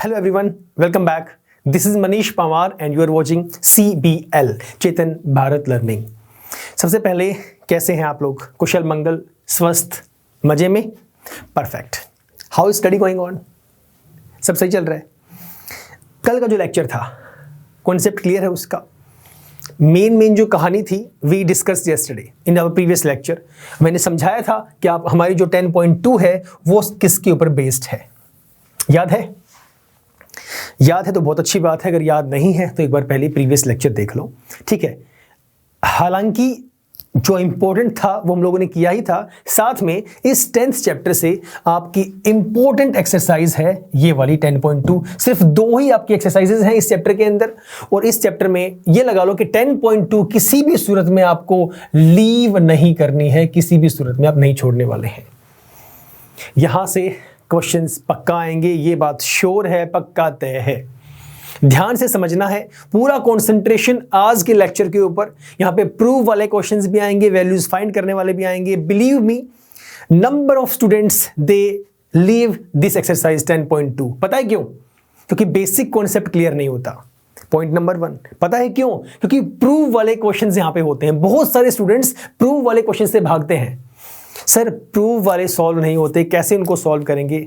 Hello everyone, welcome back. This is Manish Pawar and you are watching CBL Chetan Bharat learning. सबसे पहले कैसे हैं आप लोग? कुशल मंगल, स्वस्थ, मजे में? Perfect. How is study going on? सब सही चल रहा है? कल का जो लेक्चर था, कॉन्सेप्ट क्लियर है उसका? मेन जो कहानी थी we discuss yesterday in our previous lecture. मैंने समझाया था कि आप हमारी जो 10.2 है वो किसके ऊपर बेस्ड है, याद है? याद है तो बहुत अच्छी बात है, अगर याद नहीं है तो एक बार पहले प्रीवियस लेक्चर देख लो, ठीक है? हालांकि जो इंपॉर्टेंट था वो हम लोगों ने किया ही था, साथ में इस 10th चैप्टर से आपकी इंपॉर्टेंट एक्सरसाइज है ये वाली 10.2। सिर्फ 2 ही आपकी एक्सरसाइजेज हैं इस चैप्टर के अंदर, और इस चैप्टर में ये लगा लो कि 10.2 किसी भी सूरत में आपको लीव नहीं करनी है, किसी भी सूरत में आप नहीं छोड़ने वाले हैं। यहां से क्वेश्चंस पक्का आएंगे, ये बात श्योर है, पक्का तय है। ध्यान से समझना है, पूरा कंसंट्रेशन आज के लेक्चर के ऊपर। यहां पे प्रूव वाले क्वेश्चंस भी आएंगे, वैल्यूज फाइंड करने वाले भी आएंगे। Believe me, number of students they leave this exercise 10.2। पता है क्यों? क्योंकि बेसिक कॉन्सेप्ट क्लियर नहीं होता। पॉइंट नंबर 1, पता है क्यों? क्योंकि प्रूव वाले क्वेश्चंस यहां पे होते हैं। बहुत सारे स्टूडेंट्स प्रूव वाले क्वेश्चन से भागते हैं। सर प्रूव वाले सॉल्व नहीं होते, कैसे उनको सॉल्व करेंगे?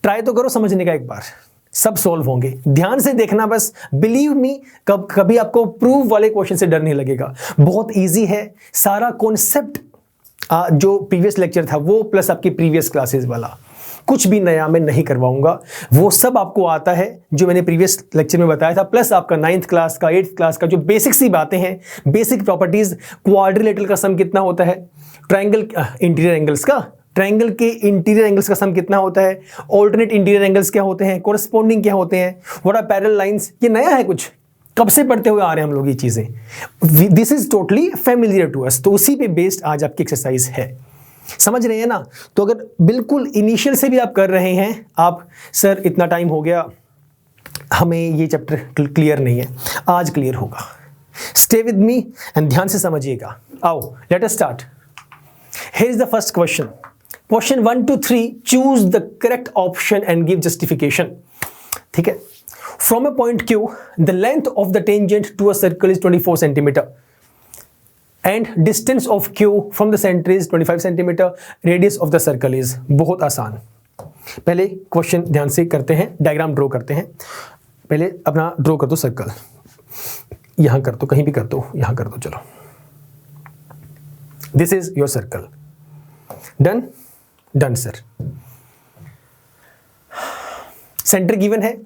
ट्राई तो करो समझने का एक बार, सब सॉल्व होंगे। ध्यान से देखना बस, बिलीव मी, कभी आपको प्रूव वाले क्वेश्चन से डर नहीं लगेगा। बहुत इजी है, सारा कॉन्सेप्ट जो प्रीवियस लेक्चर था वो प्लस आपकी प्रीवियस क्लासेस वाला, कुछ भी नया मैं नहीं करवाऊंगा, वो सब आपको आता है जो मैंने प्रीवियस लेक्चर में बताया था, प्लस आपका 9th क्लास का 8th क्लास का जो बेसिक सी बातें हैं, बेसिक प्रॉपर्टीज। क्वाड्रिलेटरल का सम कितना होता है, ट्राइंगल इंटीरियर एंगल्स का, ट्राइंगल के इंटीरियर एंगल्स का सम कितना होता है, ऑल्टरनेट इंटीरियर एंगल्स क्या होते हैं, कोरस्पॉन्डिंग क्या होते हैं, व्हाट आर पैरेलल लाइंस। ये नया है, कुछ कब से पढ़ते हुए आ रहे हैं हम लोग ये चीजें। This is totally familiar to us, तो उसी पे बेस्ड आज आपकी एक्सरसाइज है। समझ रहे हैं ना? तो अगर बिल्कुल इनिशियल से भी आप कर रहे हैं, आप सर इतना टाइम हो गया हमें ये चैप्टर क्लियर नहीं है, आज क्लियर होगा। स्टे विद मी एंड ध्यान से समझिएगा। आओ let us start. Here is the first question. Question 1 to 3, choose the correct option and give justification. ठीक है? From a point Q, the length of the tangent to a circle is 24 centimetre and distance of Q from the center is 25 centimeter, radius of the circle is। बहुत आसान। पहले question ध्यान से करते हैं, diagram draw करते हैं। पहले अपना ड्रॉ कर दो सर्कल, यहां कर दो, कहीं भी कर दो, यहां कर दो, चलो। This is your circle. Done? Done sir. Centre given है?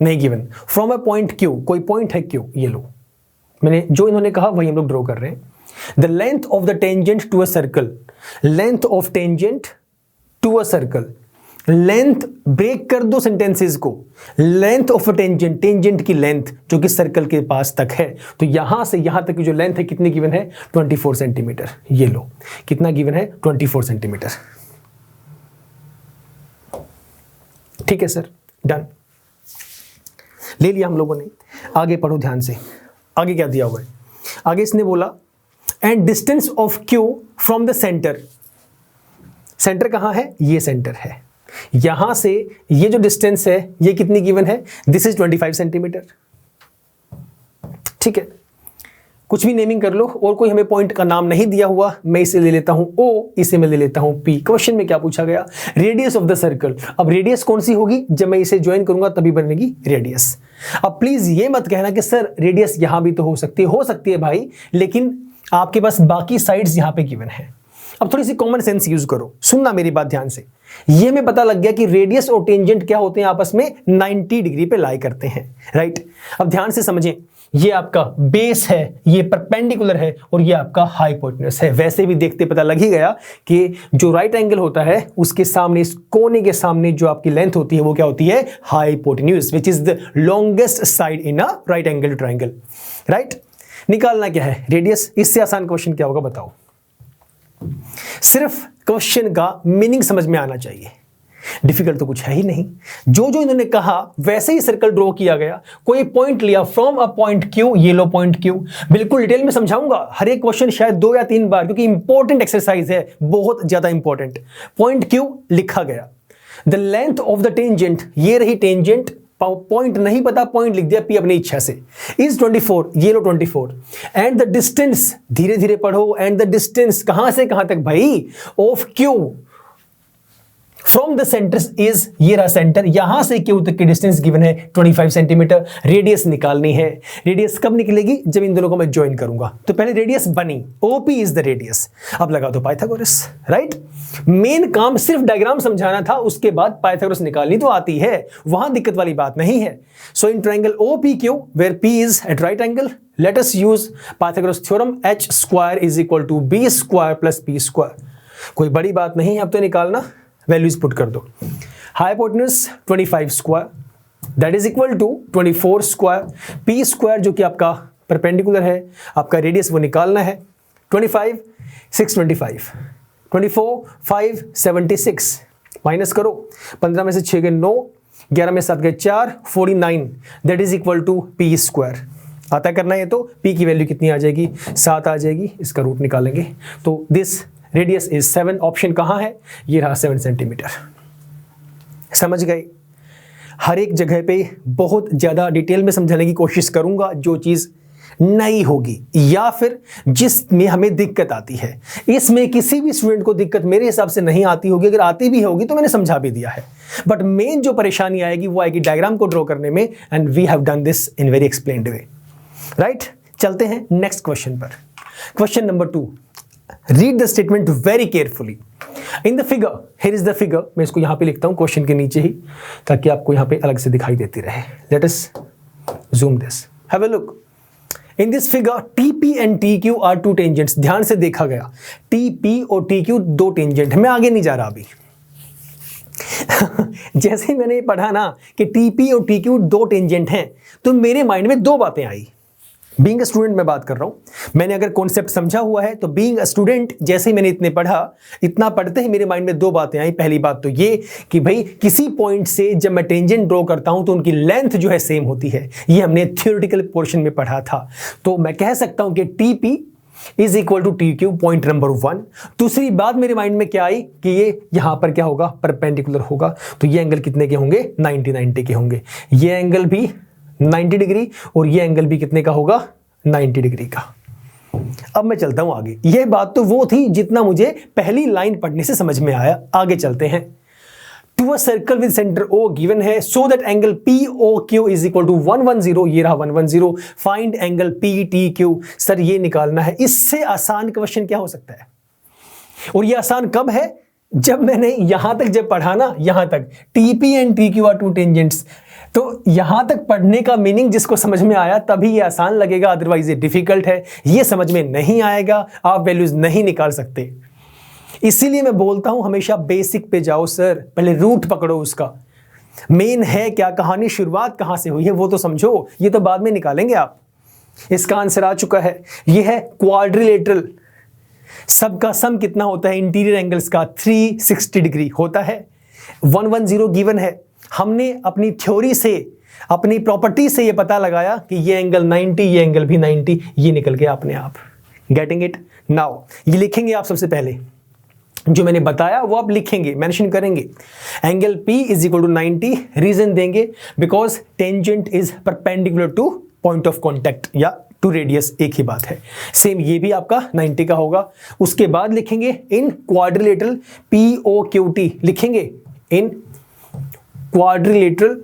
नहीं given. From a point Q, कोई पॉइंट है Q, ये लो, मैंने जो इन्होंने कहा वही हम लोग ड्रॉ कर रहे हैं। The length of the tangent to a circle, length of tangent to a circle, length break कर दो सेंटेंसेस को। length of a tangent, tangent की लेंथ जो कि सर्कल के पास तक है, तो यहां से यहां तक की जो लेंथ है कितनी गिवन है? 24 सेंटीमीटर। ये लो, कितना गिवन है? 24 सेंटीमीटर। ठीक है सर, डन, ले लिया हम लोगों ने। आगे पढ़ो ध्यान से, आगे क्या दिया हुआ है? आगे इसने बोला and distance of Q from the centre. Centre कहां है? ये सेंटर है। यहां से ये जो डिस्टेंस है ये कितनी गिवन है? This is 25 centimetre. ठीक है? कुछ भी नेमिंग कर लो, और कोई हमें पॉइंट का नाम नहीं दिया हुआ, मैं इसे ले लेता हूं O, इसे मैं ले लेता हूं P। क्वेश्चन में क्या पूछा गया? Radius of the circle. अब रेडियस कौन सी होगी? जब मैं इसे ज्वाइन करूंगा तभी बनेगी रेडियस। अब प्लीज ये मत कहना कि सर रेडियस यहां भी तो हो सकती है भाई, लेकिन आपके पास बाकी साइड्स यहां पे गिवन है। अब थोड़ी सी कॉमन सेंस यूज करो, सुनना मेरी बात ध्यान से। ये में पता लग गया कि रेडियस और टेंजेंट क्या होते हैं, आपस में 90 डिग्री पे लाई करते हैं, राइट? अब ध्यान से समझें, ये आपका बेस है, ये परपेंडिकुलर है, और ये आपका हाइपोटेन्यूज है। वैसे भी देखते पता लग ही गया कि जो राइट एंगल होता है उसके सामने, इस कोने के सामने जो आपकी लेंथ होती है वो क्या होती है? Hypotenuse, which is the longest side in a right angle triangle, right? निकालना क्या है? रेडियस। इससे आसान क्वेश्चन क्या होगा बताओ? सिर्फ क्वेश्चन का मीनिंग समझ में आना चाहिए, डिफिकल्ट तो कुछ है ही नहीं। जो जो इन्होंने कहा वैसे ही सर्कल ड्रॉ किया गया। कोई पॉइंट लिया फ्रॉम अ पॉइंट Q, ये लो पॉइंट Q। बिल्कुल डिटेल में समझाऊंगा हर एक क्वेश्चन, शायद 2 या 3 बार, क्योंकि इंपॉर्टेंट एक्सरसाइज है, बहुत ज्यादा इंपॉर्टेंट। पॉइंट Q लिखा गया। The length of the tangent, ये रही टेंजेंट, पॉइंट नहीं पता, पॉइंट लिख दिया P अपनी इच्छा से। इज 24, ये लो 24, एंड द डिस्टेंस, धीरे धीरे पढ़ो, एंड द डिस्टेंस कहां से कहां तक भाई, of Q from the centre is, ये रहा सेंटर, यहां से Q तक की डिस्टेंस गिवन है 25 सेंटीमीटर। रेडियस निकालनी है। रेडियस कब निकलेगी, जब इन दोनों को मैं ज्वाइन करूंगा। तो पहले रेडियस बनी, OP इज द रेडियस। अब लगा दो पाइथागोरस, राइट। मेन काम सिर्फ डायग्राम समझाना था, उसके बाद पाइथागोरस निकालनी तो आती है, वहां दिक्कत वाली बात नहीं है। So in triangle OPQ where P is at right angle, let us use Pythagoras theorem, h square is equal to B square plus P square. कोई बड़ी बात नहीं है, अब तो निकालना, वैल्यूज पुट कर दो। Hypotenuse 25 square that is equal to 24 square, P square जो कि आपका परपेंडिकुलर है, आपका रेडियस वो निकालना है। 25 625, 24 5 76, माइनस करो, 15 में से 6 गए 9, 11 में 7 गए 4, 49 that is equal to P square. आता करना है तो P की वैल्यू कितनी आ जाएगी, 7 आ जाएगी, इसका रूट निकालेंगे। तो दिस रेडियस इज 7, ऑप्शन कहां है, ये रहा 7 सेंटीमीटर। समझ गए। हर एक जगह पे बहुत ज्यादा डिटेल में समझाने की कोशिश करूंगा, जो चीज नई होगी या फिर जिसमें हमें दिक्कत आती है। इसमें किसी भी स्टूडेंट को दिक्कत मेरे हिसाब से नहीं आती होगी, अगर आती भी होगी तो मैंने समझा भी दिया है। बट मेन जो परेशानी आएगी वो आएगी डायग्राम को ड्रॉ करने में, and we have done this in very explained way, right. चलते हैं नेक्स्ट क्वेश्चन पर। Question number 2, read the statement very carefully. In the figure, here is the figure, मैं इसको यहां पे लिखता हूं क्वेश्चन के नीचे ही, ताकि आपको यहां पे अलग से दिखाई देती रहे। Let us zoom this, have a look. In this figure TP and TQ are two tangents. ध्यान से देखा गया, TP और TQ दो टेंजेंट है। मैं आगे नहीं जा रहा अभी। जैसे ही मैंने पढ़ा ना कि TP और TQ दो टेंजेंट हैं, तो मेरे माइंड में दो बातें आई। बीइंग अ स्टूडेंट मैं बात कर रहा हूं, मैंने अगर कॉन्सेप्ट समझा हुआ है तो बीइंग अ स्टूडेंट जैसे ही मैंने इतना पढ़ते ही मेरे माइंड में दो बातें आई। पहली बात तो ये कि भाई किसी पॉइंट से जब मैं टेंजेंट ड्रॉ करता हूं तो उनकी लेंथ जो है सेम होती है। ये हमने थ्योरेटिकल पोर्शन में पढ़ा था। तो मैं कह सकता हूं कि TP is equal to TQ, point number 1। दूसरी बात मेरे माइंड में क्या आई कि ये यहां पर क्या होगा, परपेंडिकुलर होगा। तो ये एंगल कितने के होंगे, 90 के होंगे। ये एंगल भी 90 डिग्री और ये एंगल भी कितने का होगा, 90 डिग्री का। अब मैं चलता हूं आगे। यह बात तो वो थी जितना मुझे पहली लाइन पढ़ने से समझ में आया। आगे चलते हैं। To a circle with centre O given है, so that angle POQ is equal to 110, ये रहा 110। Find angle PTQ। सर ये निकालना है, इससे आसान क्वेश्चन क्या हो सकता है। और ये आसान कब है, जब मैंने यहां तक जब पढ़ा ना, यहां तक TP and TQ are two tangents, तो यहां तक पढ़ने का मीनिंग जिसको समझ में आया तभी ये आसान लगेगा, अदरवाइज ये डिफिकल्ट है, ये समझ में नहीं आएगा, आप वैल्यूज नहीं निकाल सकते। इसीलिए मैं बोलता हूं हमेशा बेसिक पे जाओ सर, पहले रूट पकड़ो उसका, मेन है क्या, कहानी शुरुआत कहां से हुई है वो तो समझो, ये तो बाद में निकालेंगे आप। इसका आंसर आ चुका है, ये है क्वाड्रिलेटरल। सबका सम कितना होता है इंटीरियर एंगल्स का, 360 डिग्री होता है। 110 गिवन है। हमने अपनी थ्योरी से, अपनी प्रॉपर्टी से ये पता लगाया कि ये एंगल 90, ये एंगल भी 90, ये निकल गया अपने आप। Getting it now. ये लिखेंगे आप सबसे पहले, जो मैंने बताया वो आप लिखेंगे, मेंशन करेंगे। Angle P is equal to 90, reason देंगे because tangent is perpendicular to point of contact या टू रेडियस, एक ही बात है। सेम ये भी आपका 90 का होगा। उसके बाद लिखेंगे इन क्वाड्रिलेटरल POQT, लिखेंगे इन क्वाड्रिलेटरल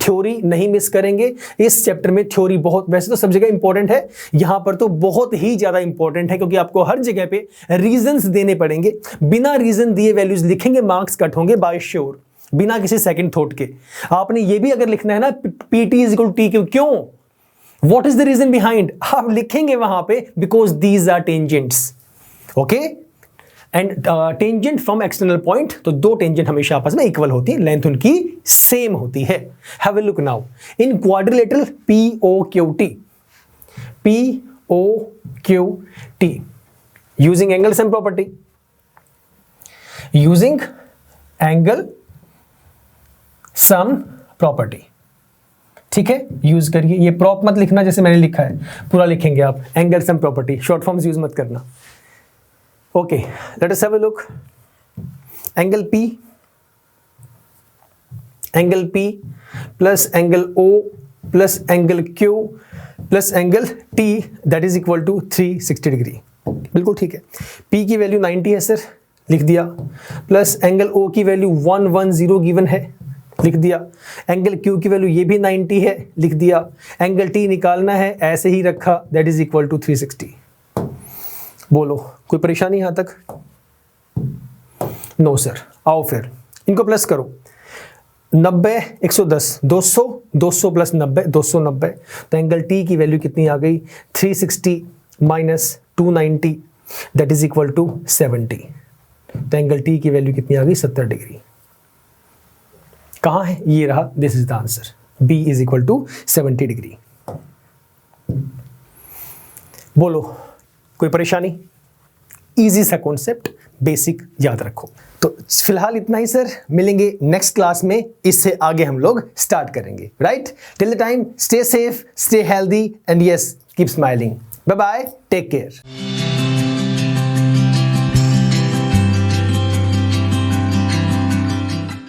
थ्योरी, नहीं मिस करेंगे। इस चैप्टर में थ्योरी बहुत, वैसे तो सब जगह इंपॉर्टेंट है, यहां पर तो बहुत ही ज्यादा इंपॉर्टेंट है, क्योंकि आपको हर जगह पे रीजंस देने पड़ेंगे। बिना रीजन दिए वैल्यूज लिखेंगे, मार्क्स कट होंगे बाय श्योर, बिना किसी सेकंड थॉट के। आपने ये भी अगर लिखना है ना, PT is equal to TQ, क्यों, what is the reason behind, आप लिखेंगे वहां पे, because these are tangents, okay. And tangent from external point, तो दो टेंजेंट हमेशा आपस में इक्वल होती है, लेंथ उनकी सेम होती है। Have a look now in quadrilateral POQT, POQT using angle sum property, using angle sum property, ठीक है, यूज करिए। ये प्रॉप मत लिखना जैसे मैंने लिखा है, पूरा लिखेंगे आप, angle sum property, short forms use मत करना। Okay, let us have a look. Angle P plus angle O plus angle Q plus angle T that is equal to 360 degree. बिल्कुल ठीक है। P की वैल्यू 90 है सर, लिख दिया, plus angle O की वैल्यू 110 गिवन है, लिख दिया, एंगल Q की वैल्यू ये भी 90 है, लिख दिया, एंगल T निकालना है, ऐसे ही रखा, दैट इज इक्वल टू 360। बोलो कोई परेशानी यहां तक? No sir. आओ फिर इनको प्लस करो, 90 110 200 200 प्लस 90 290, तो एंगल T की वैल्यू कितनी आ गई? 360 minus 290 that is equal to 70। तो एंगल T की वैल्यू कितनी आ गई? 70 डिग्री। कहां है? ये रहा, this is the answer, B is equal to 70 degree. बोलो कोई परेशानी? इजी सा कॉन्सेप्ट, बेसिक याद रखो। तो फिलहाल इतना ही सर, मिलेंगे नेक्स्ट क्लास में, इससे आगे हम लोग स्टार्ट करेंगे। Right, till the time stay safe, stay healthy and yes keep smiling. Bye bye, take care.